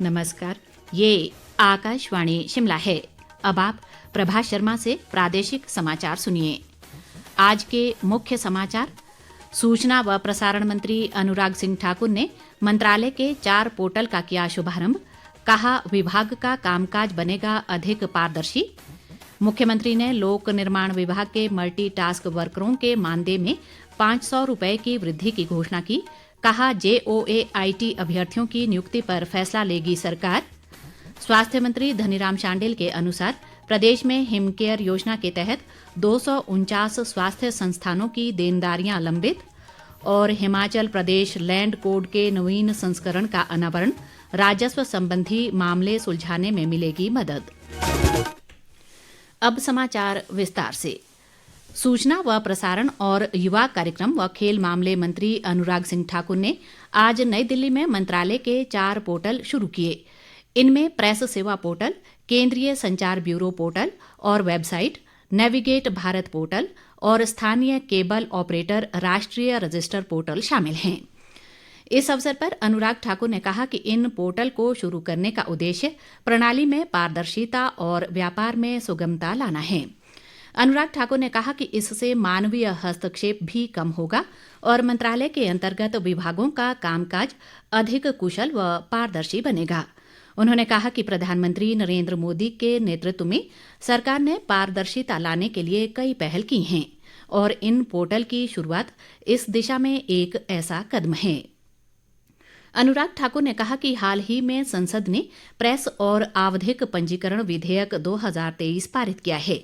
नमस्कार। ये आकाशवाणी शिमला है। अब आप प्रभा शर्मा से प्रादेशिक समाचार सुनिए। आज के मुख्य समाचार। सूचना व प्रसारण मंत्री अनुराग सिंह ठाकुर ने मंत्रालय के 4 पोर्टल का किया शुभारंभ। कहा, विभाग का कामकाज बनेगा अधिक पारदर्शी। मुख्यमंत्री ने लोक निर्माण विभाग के मल्टी टास्क वर्करों के मानदेय में 500 रुपए की वृद्धि की घोषणा की। कहा, JOAIT अभ्यर्थियों की नियुक्ति पर फैसला लेगी सरकार। स्वास्थ्य मंत्री धनीराम शांडिल के अनुसार प्रदेश में हिमकेयर योजना के तहत 249 स्वास्थ्य संस्थानों की देनदारियां लंबित। और हिमाचल प्रदेश लैंड कोड के नवीन संस्करण का अनावरण। राजस्व संबंधी मामले सुलझाने में मिलेगी मदद। अब समाचार विस्तार से। सूचना व प्रसारण और युवा कार्यक्रम व खेल मामले मंत्री अनुराग सिंह ठाकुर ने आज नई दिल्ली में मंत्रालय के 4 पोर्टल शुरू किए। इनमें प्रेस सेवा पोर्टल, केंद्रीय संचार ब्यूरो पोर्टल और वेबसाइट, नेविगेट भारत पोर्टल और स्थानीय केबल ऑपरेटर राष्ट्रीय रजिस्टर पोर्टल शामिल हैं। इस अवसर पर अनुराग ठाकुर ने कहा कि इन पोर्टल को शुरू करने का उद्देश्य प्रणाली में पारदर्शिता और व्यापार में सुगमता लाना है। अनुराग ठाकुर ने कहा कि इससे मानवीय हस्तक्षेप भी कम होगा और मंत्रालय के अंतर्गत विभागों का कामकाज अधिक कुशल व पारदर्शी बनेगा। उन्होंने कहा कि प्रधानमंत्री नरेंद्र मोदी के नेतृत्व में सरकार ने पारदर्शिता लाने के लिए कई पहल की हैं और इन पोर्टल की शुरुआत इस दिशा में एक ऐसा कदम है। अनुराग ठाकुर ने कहा कि हाल ही में संसद ने प्रेस और आवधिक पंजीकरण विधेयक 2023 पारित किया है।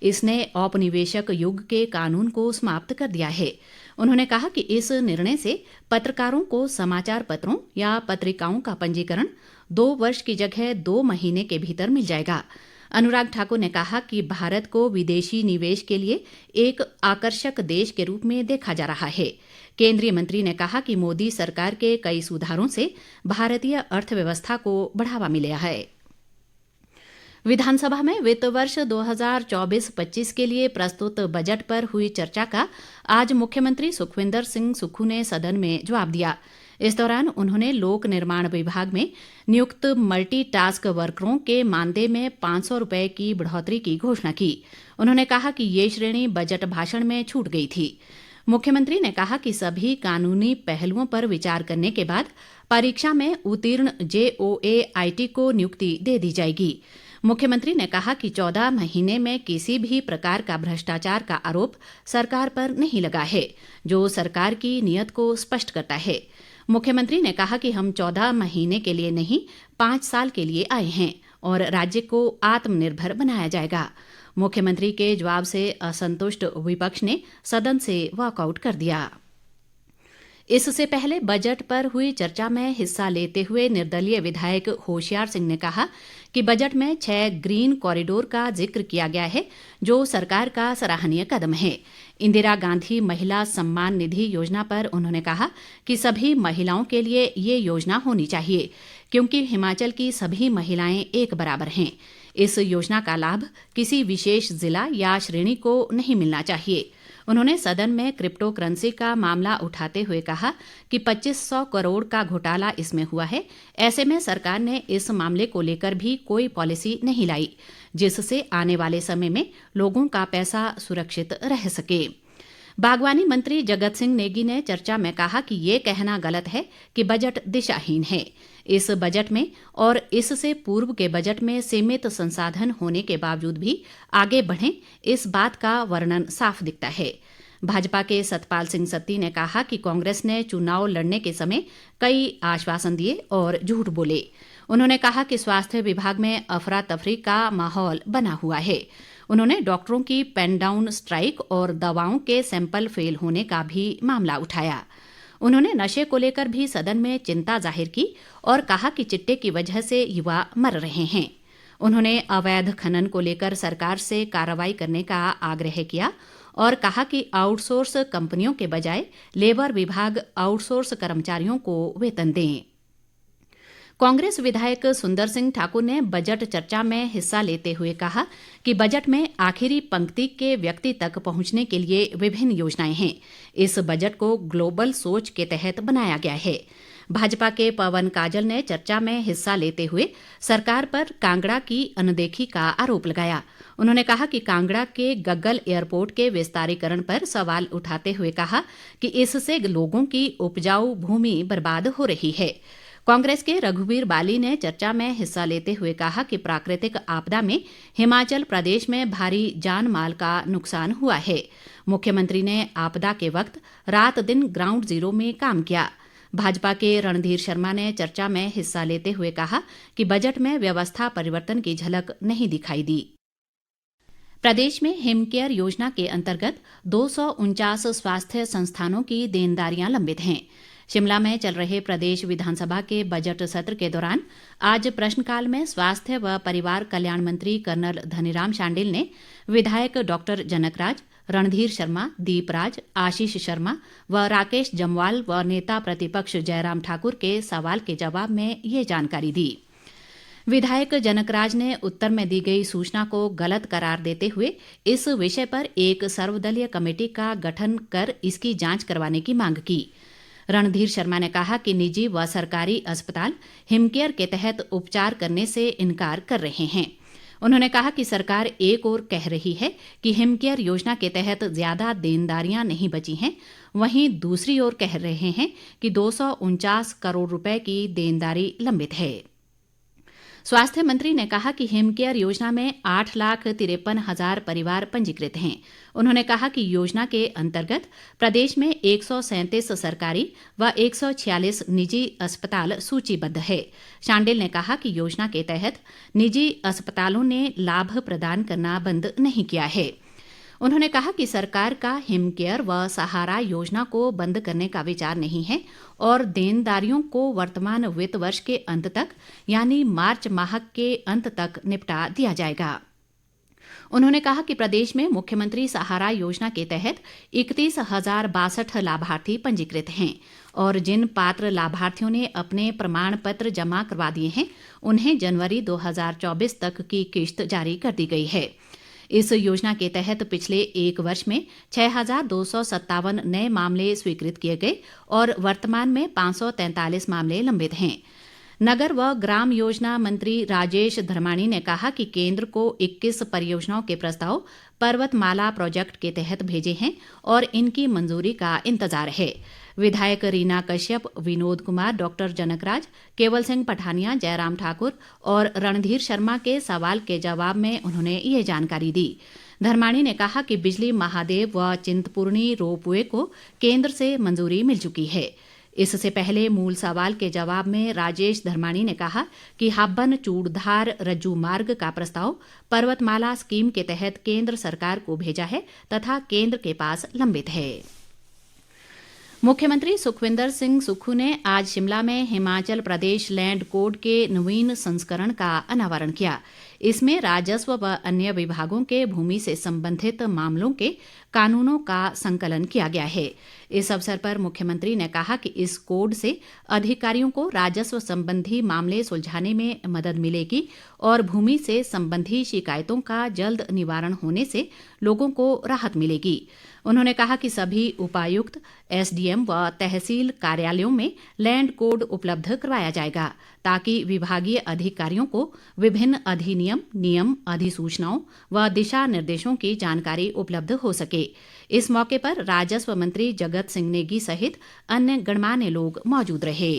इसने औपनिवेशक युग के कानून को समाप्त कर दिया है। उन्होंने कहा कि इस निर्णय से पत्रकारों को समाचार पत्रों या पत्रिकाओं का पंजीकरण 2 वर्ष की जगह 2 महीने के भीतर मिल जाएगा। अनुराग ठाकुर ने कहा कि भारत को विदेशी निवेश के लिए एक आकर्षक देश के रूप में देखा जा रहा है। केंद्रीय मंत्री ने कहा कि मोदी सरकार के कई सुधारों से भारतीय अर्थव्यवस्था को बढ़ावा मिला है। विधानसभा में वित्त वर्ष 2024-25 के लिए प्रस्तुत बजट पर हुई चर्चा का आज मुख्यमंत्री सुखविंदर सिंह सुक्खू ने सदन में जवाब दिया। इस दौरान उन्होंने लोक निर्माण विभाग में नियुक्त मल्टी टास्क वर्करों के मानदेय में 500 रुपए की बढ़ोतरी की घोषणा की। उन्होंने कहा कि ये श्रेणी बजट भाषण में छूट गई थी। मुख्यमंत्री ने कहा कि सभी कानूनी पहलुओं पर विचार करने के बाद परीक्षा में उत्तीर्ण JOAIT को नियुक्ति दे दी जाएगी। मुख्यमंत्री ने कहा कि 14 महीने में किसी भी प्रकार का भ्रष्टाचार का आरोप सरकार पर नहीं लगा है, जो सरकार की नीयत को स्पष्ट करता है। मुख्यमंत्री ने कहा कि हम 14 महीने के लिए नहीं 5 साल के लिए आए हैं और राज्य को आत्मनिर्भर बनाया जाएगा। मुख्यमंत्री के जवाब से असंतुष्ट विपक्ष ने सदन से वॉकआउट कर दिया। इससे पहले बजट पर हुई चर्चा में हिस्सा लेते हुए निर्दलीय विधायक होशियार सिंह ने कहा कि बजट में 6 ग्रीन कॉरिडोर का जिक्र किया गया है, जो सरकार का सराहनीय कदम है। इंदिरा गांधी महिला सम्मान निधि योजना पर उन्होंने कहा कि सभी महिलाओं के लिए ये योजना होनी चाहिए, क्योंकि हिमाचल की सभी महिलाएं एक बराबर हैं। इस योजना का लाभ किसी विशेष जिला या श्रेणी को नहीं मिलना चाहिए। उन्होंने सदन में क्रिप्टो करेंसी का मामला उठाते हुए कहा कि 2500 करोड़ का घोटाला इसमें हुआ है। ऐसे में सरकार ने इस मामले को लेकर भी कोई पॉलिसी नहीं लाई, जिससे आने वाले समय में लोगों का पैसा सुरक्षित रह सके। बागवानी मंत्री जगत सिंह नेगी ने चर्चा में कहा कि ये कहना गलत है कि बजट दिशाहीन है। इस बजट में और इससे पूर्व के बजट में सीमित संसाधन होने के बावजूद भी आगे बढ़ें, इस बात का वर्णन साफ दिखता है। भाजपा के सतपाल सिंह सत्ती ने कहा कि कांग्रेस ने चुनाव लड़ने के समय कई आश्वासन दिए और झूठ बोले। उन्होंने कहा कि स्वास्थ्य विभाग में अफरा तफरी का माहौल बना हुआ है। उन्होंने डॉक्टरों की पेन डाउन स्ट्राइक और दवाओं के सैंपल फेल होने का भी मामला उठाया। उन्होंने नशे को लेकर भी सदन में चिंता जाहिर की और कहा कि चिट्टे की वजह से युवा मर रहे हैं। उन्होंने अवैध खनन को लेकर सरकार से कार्रवाई करने का आग्रह किया और कहा कि आउटसोर्स कंपनियों के बजाय लेबर विभाग आउटसोर्स कर्मचारियों को वेतन दें। कांग्रेस विधायक सुंदर सिंह ठाकुर ने बजट चर्चा में हिस्सा लेते हुए कहा कि बजट में आखिरी पंक्ति के व्यक्ति तक पहुंचने के लिए विभिन्न योजनाएं हैं। इस बजट को ग्लोबल सोच के तहत बनाया गया है। भाजपा के पवन काजल ने चर्चा में हिस्सा लेते हुए सरकार पर कांगड़ा की अनदेखी का आरोप लगाया। उन्होंने कहा कि कांगड़ा के गग्गल एयरपोर्ट के विस्तारीकरण पर सवाल उठाते हुए कहा कि इससे लोगों की उपजाऊ भूमि बर्बाद हो रही है। कांग्रेस के रघुवीर बाली ने चर्चा में हिस्सा लेते हुए कहा कि प्राकृतिक आपदा में हिमाचल प्रदेश में भारी जान माल का नुकसान हुआ है। मुख्यमंत्री ने आपदा के वक्त रात दिन ग्राउंड जीरो में काम किया। भाजपा के रणधीर शर्मा ने चर्चा में हिस्सा लेते हुए कहा कि बजट में व्यवस्था परिवर्तन की झलक नहीं दिखाई दी। प्रदेश में हिमकेयर योजना के अंतर्गत 249 स्वास्थ्य संस्थानों की देनदारियां लंबित हैं। शिमला में चल रहे प्रदेश विधानसभा के बजट सत्र के दौरान आज प्रश्नकाल में स्वास्थ्य व परिवार कल्याण मंत्री कर्नल धनीराम शांडिल ने विधायक डॉक्टर जनकराज, रणधीर शर्मा, दीपराज, आशीष शर्मा व राकेश जम्वाल व नेता प्रतिपक्ष जयराम ठाकुर के सवाल के जवाब में ये जानकारी दी। विधायक जनकराज ने उत्तर में दी गई सूचना को गलत करार देते हुए इस विषय पर एक सर्वदलीय कमेटी का गठन कर इसकी जांच करवाने की मांग की। रणधीर शर्मा ने कहा कि निजी व सरकारी अस्पताल हिमकेयर के तहत उपचार करने से इनकार कर रहे हैं। उन्होंने कहा कि सरकार एक ओर कह रही है कि हिमकेयर योजना के तहत ज्यादा देनदारियां नहीं बची हैं, वहीं दूसरी ओर कह रहे हैं कि 249 करोड़ रुपए की देनदारी लंबित है। स्वास्थ्य मंत्री ने कहा कि हिमकेयर योजना में 8,53,000 परिवार पंजीकृत हैं। उन्होंने कहा कि योजना के अंतर्गत प्रदेश में 137 सरकारी व 146 निजी अस्पताल सूचीबद्ध है। शांडिल ने कहा कि योजना के तहत निजी अस्पतालों ने लाभ प्रदान करना बंद नहीं किया है। उन्होंने कहा कि सरकार का हिमकेयर व सहारा योजना को बंद करने का विचार नहीं है और देनदारियों को वर्तमान वित्त वर्ष के अंत तक यानी मार्च माह के अंत तक निपटा दिया जाएगा। उन्होंने कहा कि प्रदेश में मुख्यमंत्री सहारा योजना के तहत 31,062 लाभार्थी पंजीकृत हैं और जिन पात्र लाभार्थियों ने अपने प्रमाण पत्र जमा करवा दिए हैं उन्हें जनवरी 2024 तक की किश्त जारी कर दी गई है। इस योजना के तहत पिछले एक वर्ष में 6,257 नए मामले स्वीकृत किए गए और वर्तमान में 543 मामले लंबित हैं। नगर व ग्राम योजना मंत्री राजेश धर्माणी ने कहा कि केंद्र को 21 परियोजनाओं के प्रस्ताव पर्वतमाला प्रोजेक्ट के तहत भेजे हैं और इनकी मंजूरी का इंतजार है। विधायक रीना कश्यप, विनोद कुमार, डॉक्टर जनकराज, केवल सिंह पठानिया, जयराम ठाकुर और रणधीर शर्मा के सवाल के जवाब में उन्होंने ये जानकारी दी। धर्माणी ने कहा कि बिजली महादेव व चिंतपूर्णी रोपवे को केंद्र से मंजूरी मिल चुकी है। इससे पहले मूल सवाल के जवाब में राजेश धर्माणी ने कहा कि हब्बन चूड़धार रज्जू मार्ग का प्रस्ताव पर्वतमाला स्कीम के तहत केंद्र सरकार को भेजा है तथा केंद्र के पास लंबित है। मुख्यमंत्री सुखविंदर सिंह सुक्खू ने आज शिमला में हिमाचल प्रदेश लैंड कोड के नवीन संस्करण का अनावरण किया। इसमें राजस्व व अन्य विभागों के भूमि से संबंधित मामलों के कानूनों का संकलन किया गया है। इस अवसर पर मुख्यमंत्री ने कहा कि इस कोड से अधिकारियों को राजस्व संबंधी मामले सुलझाने में मदद मिलेगी और भूमि से संबंधी शिकायतों का जल्द निवारण होने से लोगों को राहत मिलेगी। उन्होंने कहा कि सभी उपायुक्त, एसडीएम व तहसील कार्यालयों में लैंड कोड उपलब्ध करवाया जाएगा ताकि विभागीय अधिकारियों को विभिन्न अधिनियम, नियम, अधिसूचनाओं व दिशा निर्देशों की जानकारी उपलब्ध हो सके। इस मौके पर राजस्व मंत्री जगत सिंह नेगी सहित अन्य गणमान्य लोग मौजूद रहे।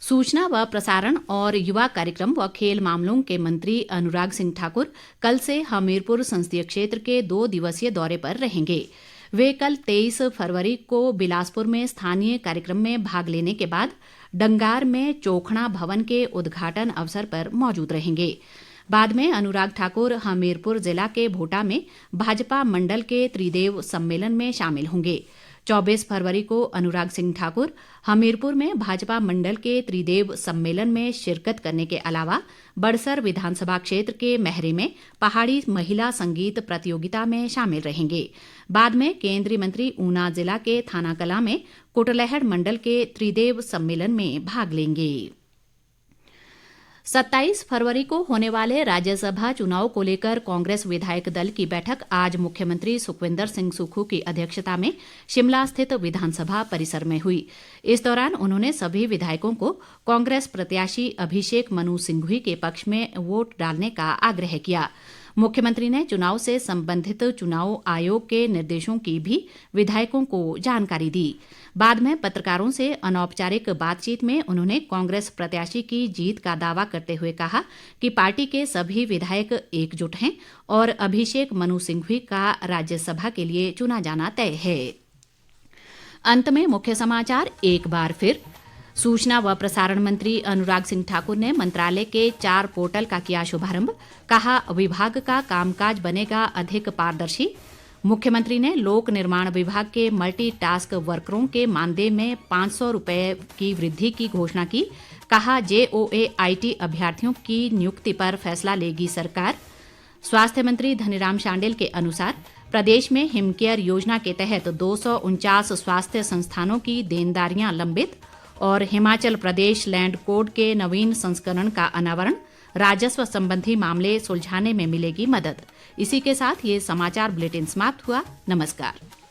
सूचना व प्रसारण और युवा कार्यक्रम व खेल मामलों के मंत्री अनुराग सिंह ठाकुर कल से हमीरपुर संसदीय क्षेत्र के 2 दिवसीय दौरे पर रहेंगे। वे कल 23 फरवरी को बिलासपुर में स्थानीय कार्यक्रम में भाग लेने के बाद डंगार में चोखड़ा भवन के उद्घाटन अवसर पर मौजूद रहेंगे। बाद में अनुराग ठाकुर हमीरपुर जिला के भोटा में भाजपा मंडल के त्रिदेव सम्मेलन में शामिल होंगे। 24 फरवरी को अनुराग सिंह ठाकुर हमीरपुर में भाजपा मंडल के त्रिदेव सम्मेलन में शिरकत करने के अलावा बड़सर विधानसभा क्षेत्र के मैहरे में पहाड़ी महिला संगीत प्रतियोगिता में शामिल रहेंगे। बाद में केंद्रीय मंत्री ऊना जिला के थानाकलां में कुटलैहड़ मंडल के त्रिदेव सम्मेलन में भाग लेंगे। 27 फरवरी को होने वाले राज्यसभा चुनाव को लेकर कांग्रेस विधायक दल की बैठक आज मुख्यमंत्री सुखविंदर सिंह सुक्खू की अध्यक्षता में शिमला स्थित विधानसभा परिसर में हुई। इस दौरान उन्होंने सभी विधायकों को कांग्रेस प्रत्याशी अभिषेक मनु सिंघवी के पक्ष में वोट डालने का आग्रह किया। मुख्यमंत्री ने चुनाव से संबंधित चुनाव आयोग के निर्देशों की भी विधायकों को जानकारी दी। बाद में पत्रकारों से अनौपचारिक बातचीत में उन्होंने कांग्रेस प्रत्याशी की जीत का दावा करते हुए कहा कि पार्टी के सभी विधायक एकजुट हैं और अभिषेक मनु सिंघवी का राज्यसभा के लिए चुना जाना तय है। अंत में मुख्य समाचार एक बार फिर। सूचना व प्रसारण मंत्री अनुराग सिंह ठाकुर ने मंत्रालय के 4 पोर्टल का किया शुभारंभ। कहा, विभाग का कामकाज बनेगा अधिक पारदर्शी। मुख्यमंत्री ने लोक निर्माण विभाग के मल्टी टास्क वर्करों के मानदेय में 500 रुपये की वृद्धि की घोषणा की। कहा, JOA IT अभ्यर्थियों की नियुक्ति पर फैसला लेगी सरकार। स्वास्थ्य मंत्री धनीराम शांडिल के अनुसार प्रदेश में हिमकेयर योजना के तहत 249 स्वास्थ्य संस्थानों की देनदारियां लंबित। और हिमाचल प्रदेश लैंड कोड के नवीन संस्करण का अनावरण। राजस्व संबंधी मामले सुलझाने में मिलेगी मदद। इसी के साथ ये समाचार बुलेटिन समाप्त हुआ। नमस्कार।